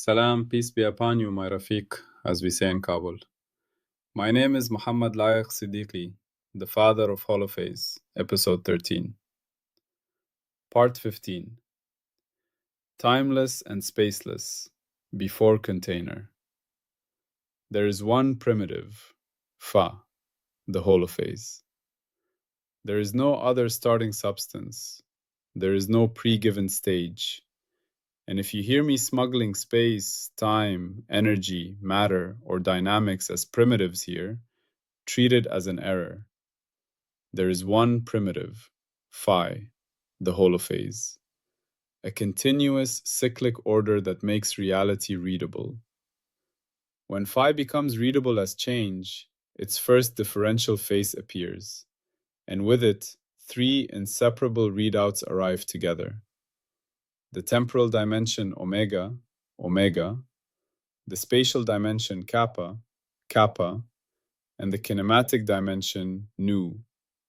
Salam, peace be upon you, my Rafiq, as we say in Kabul. My name is Muhammad Layak Siddiqui, the father of HOLOPHASE, episode 13. Part 15. Timeless and spaceless, before container. There is one primitive, Fa, the holophase. There is no other starting substance. There is no pre-given stage. And if you hear me smuggling space, time, energy, matter, or dynamics as primitives here, treat it as an error. There is one primitive, phi, the holophase, a continuous cyclic order that makes reality readable. When phi becomes readable as change, its first differential phase appears, and with it, three inseparable readouts arrive together. The temporal dimension omega, omega, the spatial dimension kappa, kappa, and the kinematic dimension nu,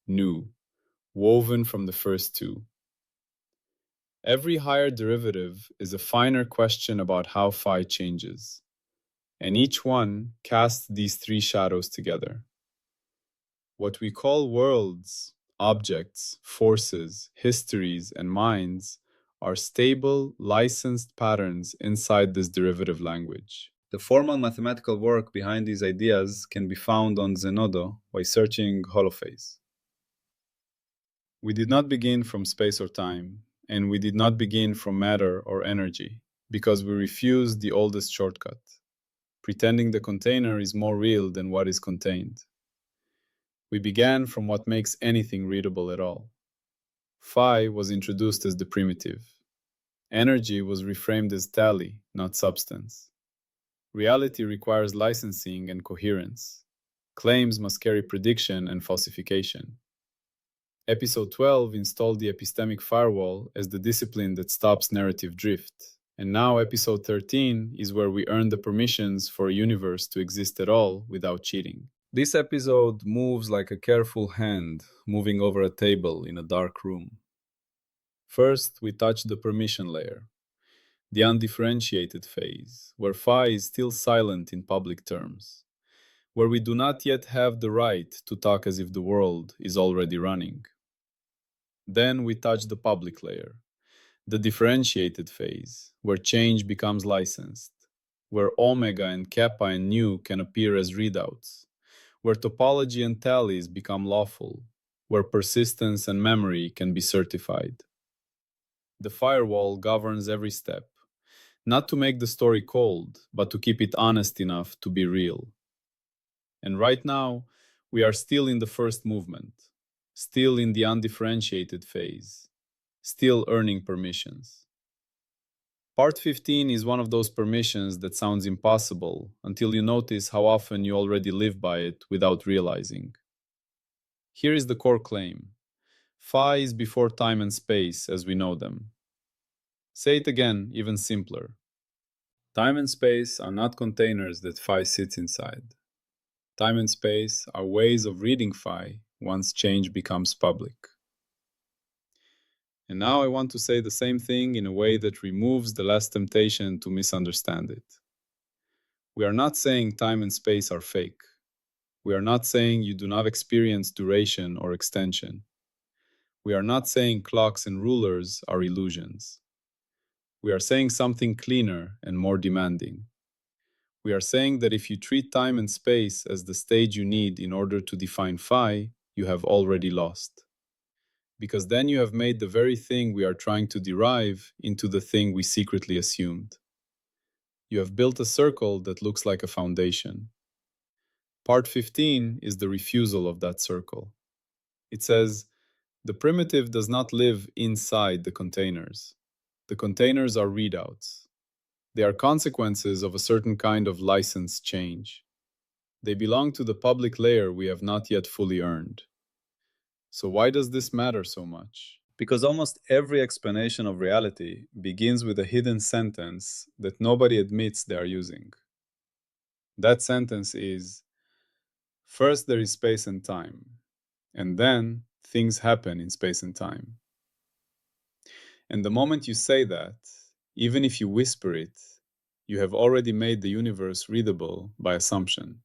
nu, woven from the first two. Every higher derivative is a finer question about how phi changes, and each one casts these three shadows together. What we call worlds, objects, forces, histories, and minds are stable, licensed patterns inside this derivative language. The formal mathematical work behind these ideas can be found on Zenodo by searching holophase. We did not begin from space or time, and we did not begin from matter or energy, because we refused the oldest shortcut, pretending the container is more real than what is contained. We began from what makes anything readable at all. Phi was introduced as the primitive. Energy was reframed as tally, not substance. Reality requires licensing and coherence. Claims must carry prediction and falsification. Episode 12 installed the epistemic firewall as the discipline that stops narrative drift. And now episode 13 is where we earn the permissions for a universe to exist at all without cheating. This episode moves like a careful hand moving over a table in a dark room. First, we touch the permission layer, the undifferentiated phase, where phi is still silent in public terms, where we do not yet have the right to talk as if the world is already running. Then we touch the public layer, the differentiated phase, where change becomes licensed, where omega and kappa and nu can appear as readouts, where topology and tallies become lawful, where persistence and memory can be certified. The firewall governs every step, not to make the story cold, but to keep it honest enough to be real. And right now, we are still in the first movement, still in the undifferentiated phase, still earning permissions. Part 15 is one of those permissions that sounds impossible until you notice how often you already live by it without realizing. Here is the core claim. Phi is before time and space as we know them. Say it again, even simpler. Time and space are not containers that phi sits inside. Time and space are ways of reading phi once change becomes public. And now I want to say the same thing in a way that removes the last temptation to misunderstand it. We are not saying time and space are fake. We are not saying you do not experience duration or extension. We are not saying clocks and rulers are illusions. We are saying something cleaner and more demanding. We are saying that if you treat time and space as the stage you need in order to define phi, you have already lost. Because then you have made the very thing we are trying to derive into the thing we secretly assumed. You have built a circle that looks like a foundation. Part 15 is the refusal of that circle. It says, the primitive does not live inside the containers. The containers are readouts. They are consequences of a certain kind of license change. They belong to the public layer we have not yet fully earned. So why does this matter so much? Because almost every explanation of reality begins with a hidden sentence that nobody admits they are using. That sentence is, first there is space and time, and then things happen in space and time. And the moment you say that, even if you whisper it, You have already made the universe readable by assumption.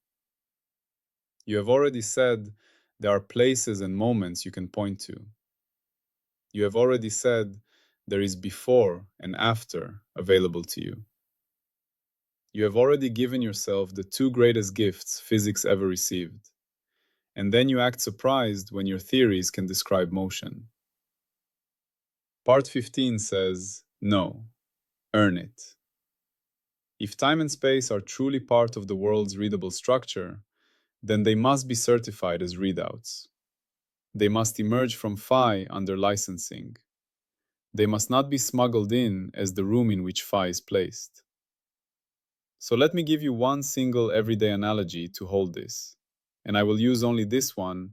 You have already said there are places and moments you can point to. You have already said there is before and after available to you. You have already given yourself the two greatest gifts physics ever received, and then you act surprised when your theories can describe motion. Part 15 says, no, earn it. If time and space are truly part of the world's readable structure, then they must be certified as readouts. They must emerge from phi under licensing. They must not be smuggled in as the room in which phi is placed. So let me give you one single everyday analogy to hold this, and I will use only this one,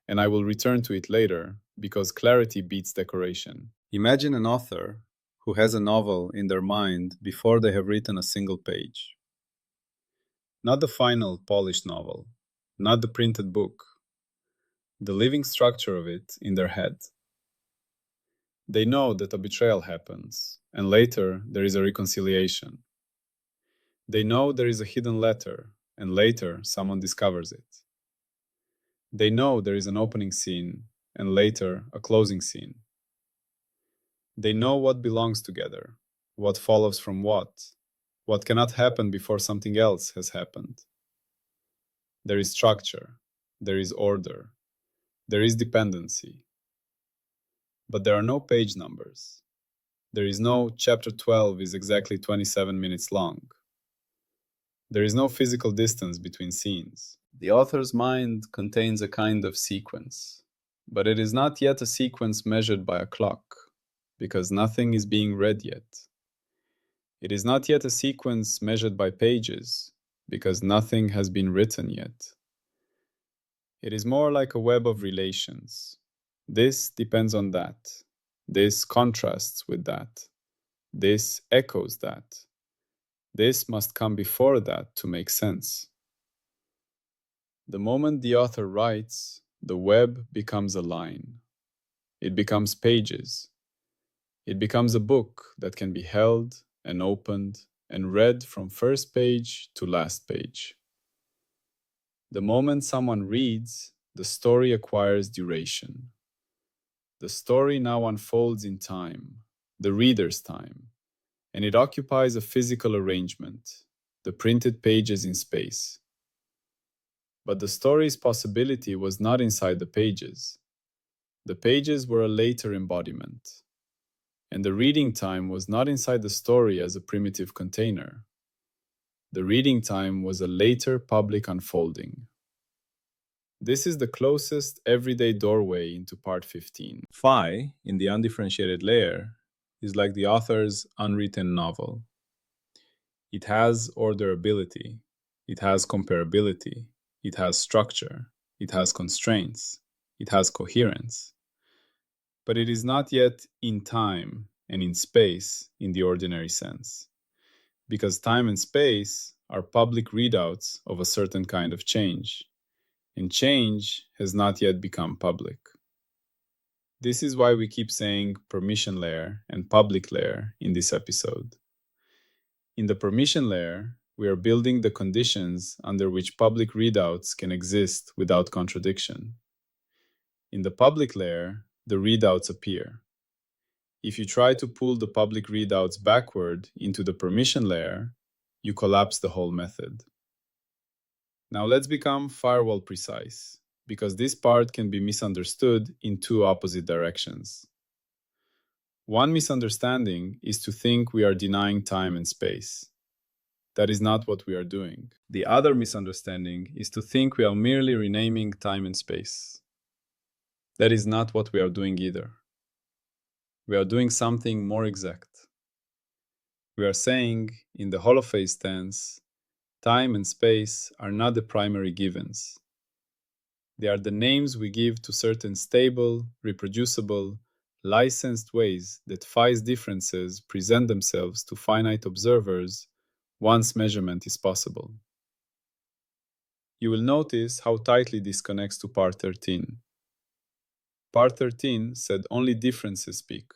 and I will return to it later, because clarity beats decoration. Imagine an author who has a novel in their mind before they have written a single page. Not the final, polished novel, not the printed book, the living structure of it in their head. They know that a betrayal happens, and later there is a reconciliation. They know there is a hidden letter, and later someone discovers it. They know there is an opening scene, and later a closing scene. They know what belongs together, what follows from what cannot happen before something else has happened. There is structure, there is order, there is dependency. But there are no page numbers. There is no chapter 12 is exactly 27 minutes long. There is no physical distance between scenes. The author's mind contains a kind of sequence, but it is not yet a sequence measured by a clock, because nothing is being read yet. It is not yet a sequence measured by pages, because nothing has been written yet. It is more like a web of relations. This depends on that. This contrasts with that. This echoes that. This must come before that to make sense. The moment the author writes, the web becomes a line. It becomes pages. It becomes a book that can be held and opened and read from first page to last page. The moment someone reads, the story acquires duration. The story now unfolds in time, the reader's time, and it occupies a physical arrangement, the printed pages in space. But the story's possibility was not inside the pages. The pages were a later embodiment, and the reading time was not inside the story as a primitive container. The reading time was a later public unfolding. This is the closest everyday doorway into part 15. Phi, in the undifferentiated layer, is like the author's unwritten novel. It has orderability, it has comparability, it has structure, it has constraints, it has coherence. But it is not yet in time and in space in the ordinary sense, because time and space are public readouts of a certain kind of change, and change has not yet become public. This is why we keep saying permission layer and public layer in this episode. In the permission layer, we are building the conditions under which public readouts can exist without contradiction. In the public layer, the readouts appear. If you try to pull the public readouts backward into the permission layer, you collapse the whole method. Now let's become firewall precise, because this part can be misunderstood in two opposite directions. One misunderstanding is to think we are denying time and space. That is not what we are doing. The other misunderstanding is to think we are merely renaming time and space. That is not what we are doing either. We are doing something more exact. We are saying, in the holophase stance, time and space are not the primary givens. They are the names we give to certain stable, reproducible, licensed ways that phi's differences present themselves to finite observers once measurement is possible. You will notice how tightly this connects to part 13. Part 13 said only differences speak.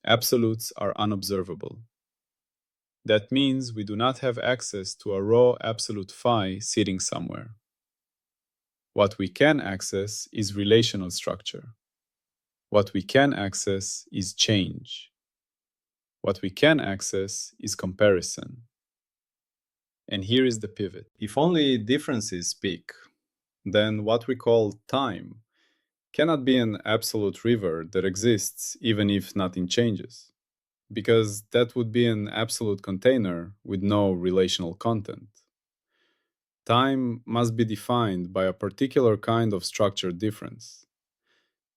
Absolutes are unobservable. That means we do not have access to a raw absolute phi sitting somewhere. What we can access is relational structure. What we can access is change. What we can access is comparison. And here is the pivot. If only differences speak, then what we call time cannot be an absolute river that exists even if nothing changes, because that would be an absolute container with no relational content. Time must be defined by a particular kind of structured difference.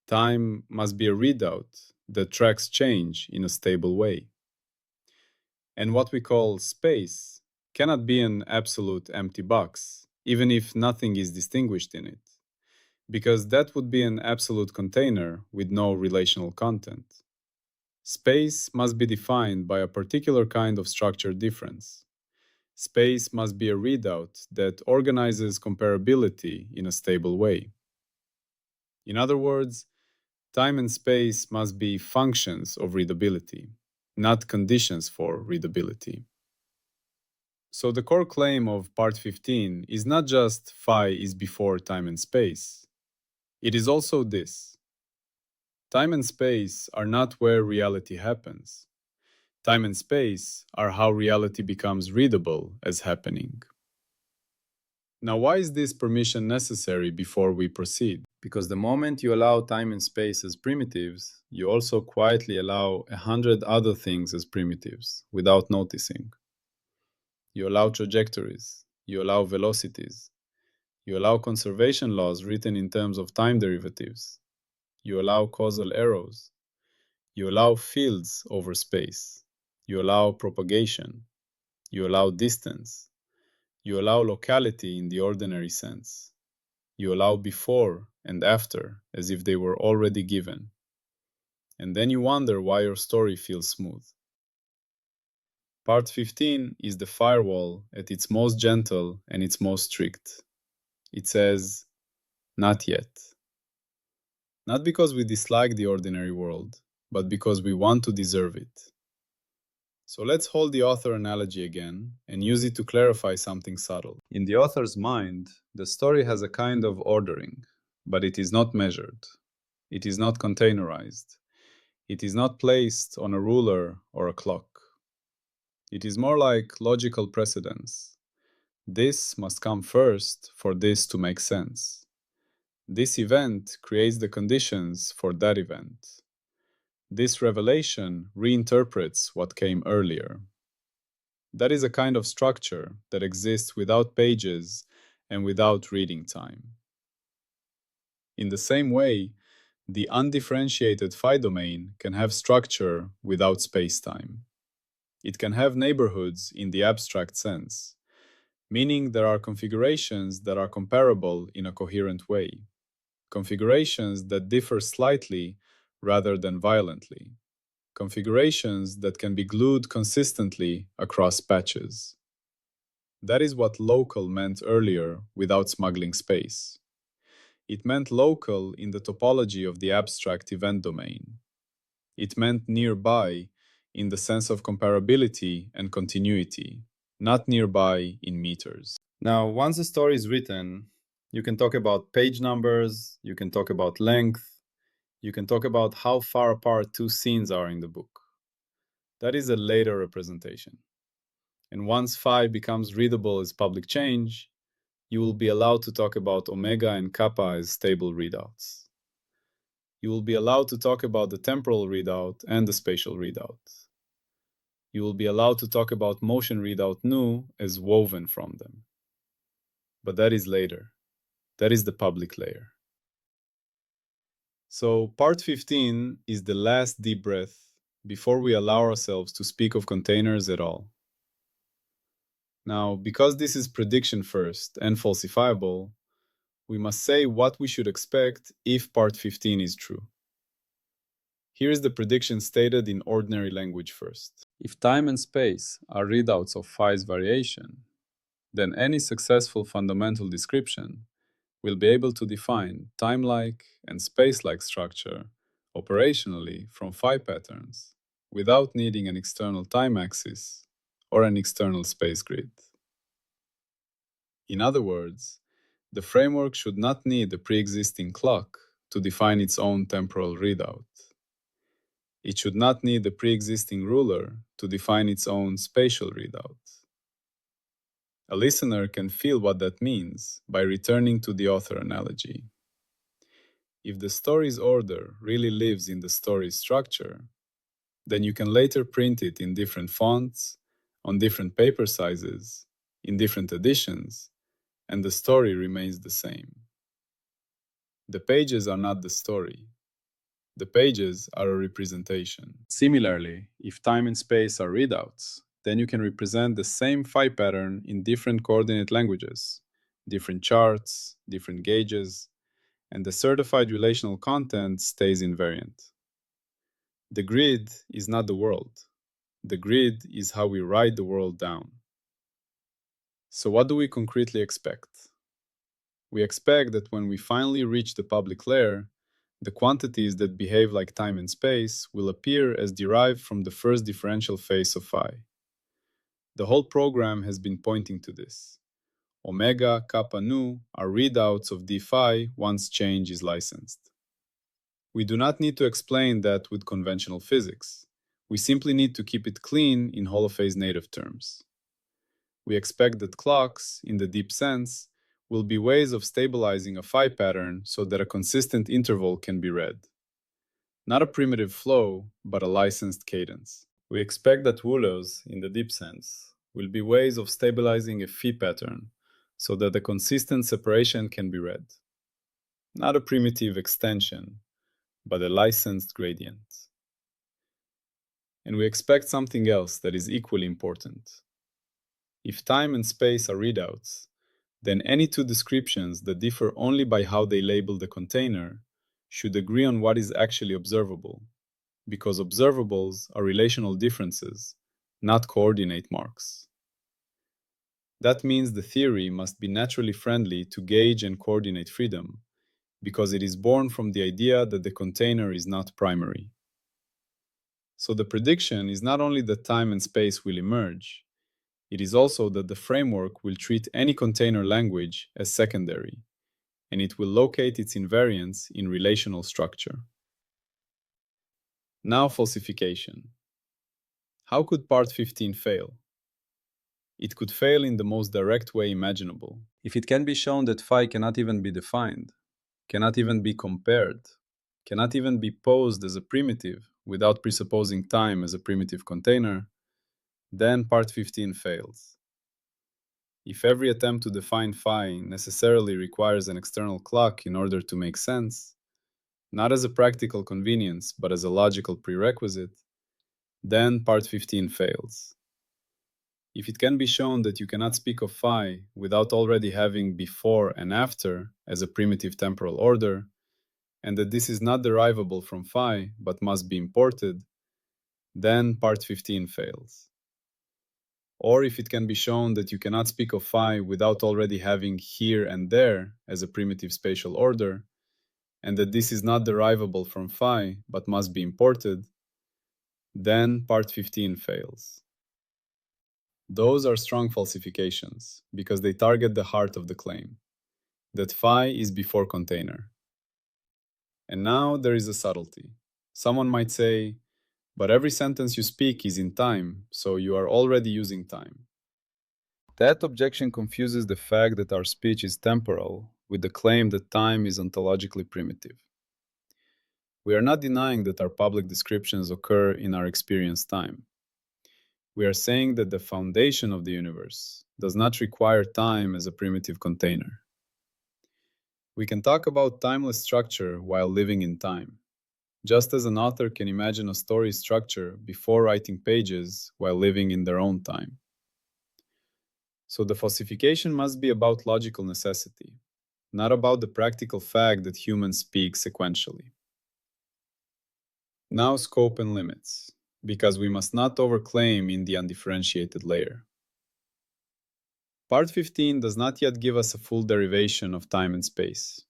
Time must be a readout that tracks change in a stable way. And what we call space cannot be an absolute empty box, even if nothing is distinguished in it, because that would be an absolute container with no relational content. Space must be defined by a particular kind of structured difference. Space must be a readout that organizes comparability in a stable way. In other words, time and space must be functions of readability, not conditions for readability. So the core claim of part 15 is not just phi is before time and space. It is also this. Time and space are not where reality happens. Time and space are how reality becomes readable as happening. Now, why is this permission necessary before we proceed? Because the moment you allow time and space as primitives, you also quietly allow 100 other things as primitives without noticing. You allow trajectories, you allow velocities, you allow conservation laws written in terms of time derivatives, you allow causal arrows, you allow fields over space, you allow propagation, you allow distance, you allow locality in the ordinary sense, you allow before and after as if they were already given. And then you wonder why your story feels smooth. Part 15 is the firewall at its most gentle and its most strict. It says, not yet. Not because we dislike the ordinary world, but because we want to deserve it. So let's hold the author analogy again and use it to clarify something subtle. In the author's mind, the story has a kind of ordering, but it is not measured. It is not containerized. It is not placed on a ruler or a clock. It is more like logical precedence. This must come first for this to make sense. This event creates the conditions for that event. This revelation reinterprets what came earlier. That is a kind of structure that exists without pages and without reading time. In the same way, the undifferentiated phi domain can have structure without space-time. It can have neighborhoods in the abstract sense, meaning there are configurations that are comparable in a coherent way, configurations that differ slightly rather than violently, configurations that can be glued consistently across patches. That is what local meant earlier without smuggling space. It meant local in the topology of the abstract event domain. It meant nearby in the sense of comparability and continuity, not nearby in meters. Now, once the story is written, you can talk about page numbers, you can talk about length, you can talk about how far apart two scenes are in the book. That is a later representation. And once phi becomes readable as public change, you will be allowed to talk about omega and kappa as stable readouts. You will be allowed to talk about the temporal readout and the spatial readout. You will be allowed to talk about motion readout nu as woven from them. But that is later. That is the public layer. So part 15 is the last deep breath before we allow ourselves to speak of containers at all. Now, because this is prediction first and falsifiable, we must say what we should expect if part 15 is true. Here is the prediction stated in ordinary language first. If time and space are readouts of phi's variation, then any successful fundamental description will be able to define time-like and space-like structure operationally from phi patterns without needing an external time axis or an external space grid. In other words, the framework should not need a pre-existing clock to define its own temporal readout. It should not need a pre-existing ruler to define its own spatial readout. A listener can feel what that means by returning to the author analogy. If the story's order really lives in the story's structure, then you can later print it in different fonts, on different paper sizes, in different editions, and the story remains the same. The pages are not the story. The pages are a representation. Similarly, if time and space are readouts, then you can represent the same phi pattern in different coordinate languages, different charts, different gauges, and the certified relational content stays invariant. The grid is not the world. The grid is how we write the world down. So what do we concretely expect? We expect that when we finally reach the public layer, the quantities that behave like time and space will appear as derived from the first differential phase of phi. The whole program has been pointing to this. Omega, kappa, nu are readouts of d phi once change is licensed. We do not need to explain that with conventional physics. We simply need to keep it clean in holophase native terms. We expect that clocks, in the deep sense, will be ways of stabilizing a phi pattern so that a consistent interval can be read. Not a primitive flow, but a licensed cadence. We expect that rulers, in the deep sense, will be ways of stabilizing a phi pattern so that a consistent separation can be read. Not a primitive extension, but a licensed gradient. And we expect something else that is equally important. If time and space are readouts, then any two descriptions that differ only by how they label the container should agree on what is actually observable, because observables are relational differences, not coordinate marks. That means the theory must be naturally friendly to gauge and coordinate freedom, because it is born from the idea that the container is not primary. So the prediction is not only that time and space will emerge, it is also that the framework will treat any container language as secondary, and it will locate its invariance in relational structure. Now falsification. How could part 15 fail? It could fail in the most direct way imaginable. If it can be shown that phi cannot even be defined, cannot even be compared, cannot even be posed as a primitive without presupposing time as a primitive container, then part 15 fails. If every attempt to define phi necessarily requires an external clock in order to make sense, not as a practical convenience but as a logical prerequisite, then part 15 fails. If it can be shown that you cannot speak of phi without already having before and after as a primitive temporal order, and that this is not derivable from phi but must be imported, then part 15 fails. Or if it can be shown that you cannot speak of phi without already having here and there as a primitive spatial order, and that this is not derivable from phi but must be imported, then part 15 fails. Those are strong falsifications because they target the heart of the claim, that phi is before container. And now there is a subtlety. Someone might say, but every sentence you speak is in time, so you are already using time. That objection confuses the fact that our speech is temporal with the claim that time is ontologically primitive. We are not denying that our public descriptions occur in our experienced time. We are saying that the foundation of the universe does not require time as a primitive container. We can talk about timeless structure while living in time, just as an author can imagine a story structure before writing pages while living in their own time. So the falsification must be about logical necessity, not about the practical fact that humans speak sequentially. Now scope and limits, because we must not overclaim in the undifferentiated layer. Part 15 does not yet give us a full derivation of time and space.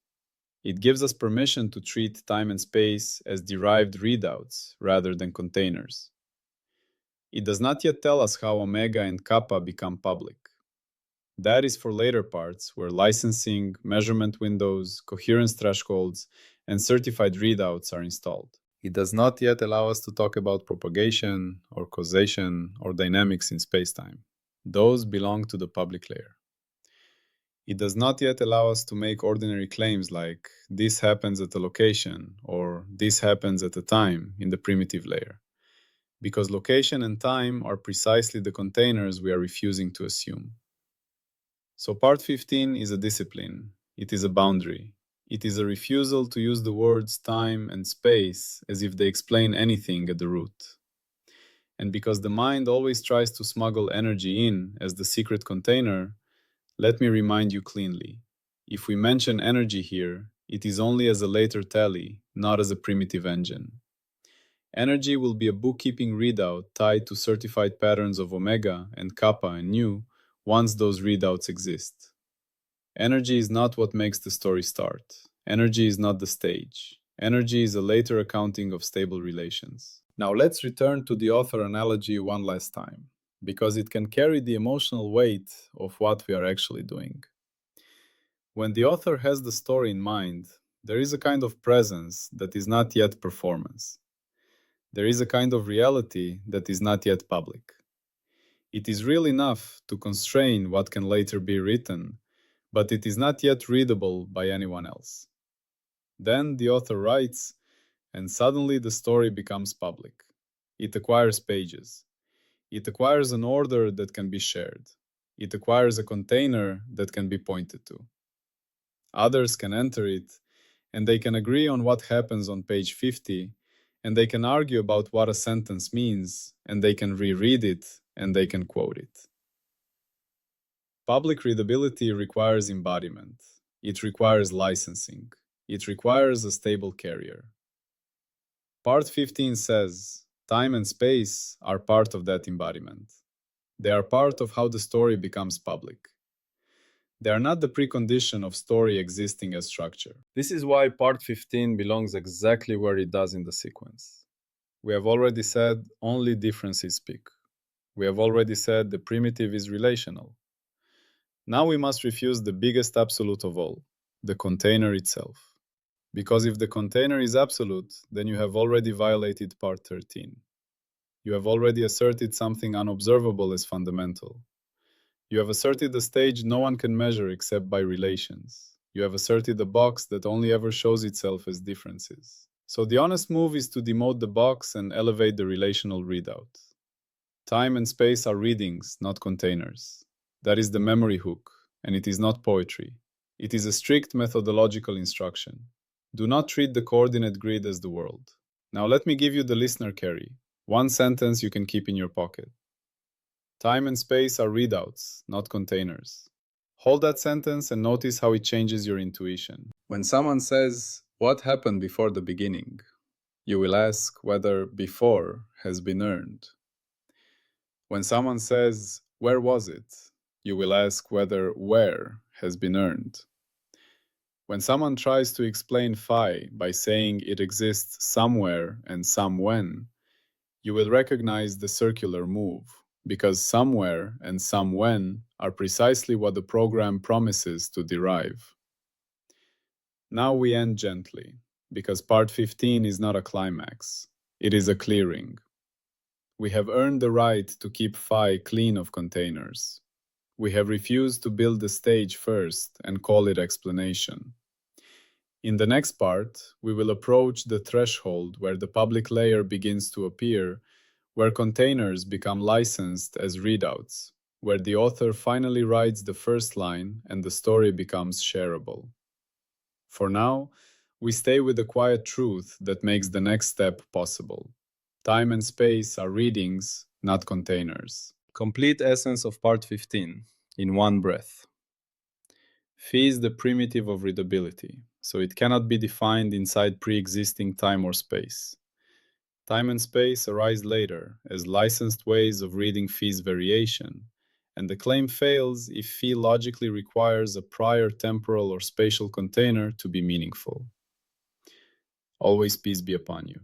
It gives us permission to treat time and space as derived readouts rather than containers. It does not yet tell us how omega and kappa become public. That is for later parts where licensing, measurement windows, coherence thresholds, and certified readouts are installed. It does not yet allow us to talk about propagation or causation or dynamics in spacetime. Those belong to the public layer. It does not yet allow us to make ordinary claims like this happens at a location or this happens at a time in the primitive layer, because location and time are precisely the containers we are refusing to assume. So part 15 is a discipline. It is a boundary. It is a refusal to use the words time and space as if they explain anything at the root. And because the mind always tries to smuggle energy in as the secret container, let me remind you cleanly. If we mention energy here, it is only as a later tally, not as a primitive engine. Energy will be a bookkeeping readout tied to certified patterns of omega and kappa and nu once those readouts exist. Energy is not what makes the story start. Energy is not the stage. Energy is a later accounting of stable relations. Now let's return to the author analogy one last time, because it can carry the emotional weight of what we are actually doing. When the author has the story in mind, there is a kind of presence that is not yet performance. There is a kind of reality that is not yet public. It is real enough to constrain what can later be written, but it is not yet readable by anyone else. Then the author writes, and suddenly the story becomes public. It acquires pages. It acquires an order that can be shared. It acquires a container that can be pointed to. Others can enter it, and they can agree on what happens on page 50, and they can argue about what a sentence means, and they can reread it, and they can quote it. Public readability requires embodiment. It requires licensing. It requires a stable carrier. Part 15 says, time and space are part of that embodiment. They are part of how the story becomes public. They are not the precondition of story existing as structure. This is why part 15 belongs exactly where it does in the sequence. We have already said only differences speak. We have already said the primitive is relational. Now we must refuse the biggest absolute of all, the container itself. Because if the container is absolute, then you have already violated part 13. You have already asserted something unobservable as fundamental. You have asserted a stage no one can measure except by relations. You have asserted a box that only ever shows itself as differences. So the honest move is to demote the box and elevate the relational readout. Time and space are readings, not containers. That is the memory hook, and it is not poetry. It is a strict methodological instruction. Do not treat the coordinate grid as the world. Now let me give you the listener carry. One sentence you can keep in your pocket. Time and space are readouts, not containers. Hold that sentence and notice how it changes your intuition. When someone says, "What happened before the beginning?" you will ask whether "before" has been earned. When someone says, "Where was it?" you will ask whether "where" has been earned. When someone tries to explain phi by saying it exists somewhere and somewhen, you will recognize the circular move, because somewhere and somewhen are precisely what the program promises to derive. Now we end gently, because part 15 is not a climax. It is a clearing. We have earned the right to keep phi clean of containers. We have refused to build the stage first and call it explanation. In the next part, we will approach the threshold where the public layer begins to appear, where containers become licensed as readouts, where the author finally writes the first line and the story becomes shareable. For now, we stay with the quiet truth that makes the next step possible. Time and space are readings, not containers. Complete essence of part 15, in one breath. Phi is the primitive of readability, so it cannot be defined inside pre-existing time or space. Time and space arise later as licensed ways of reading Phi's variation, and the claim fails if Phi logically requires a prior temporal or spatial container to be meaningful. Always peace be upon you.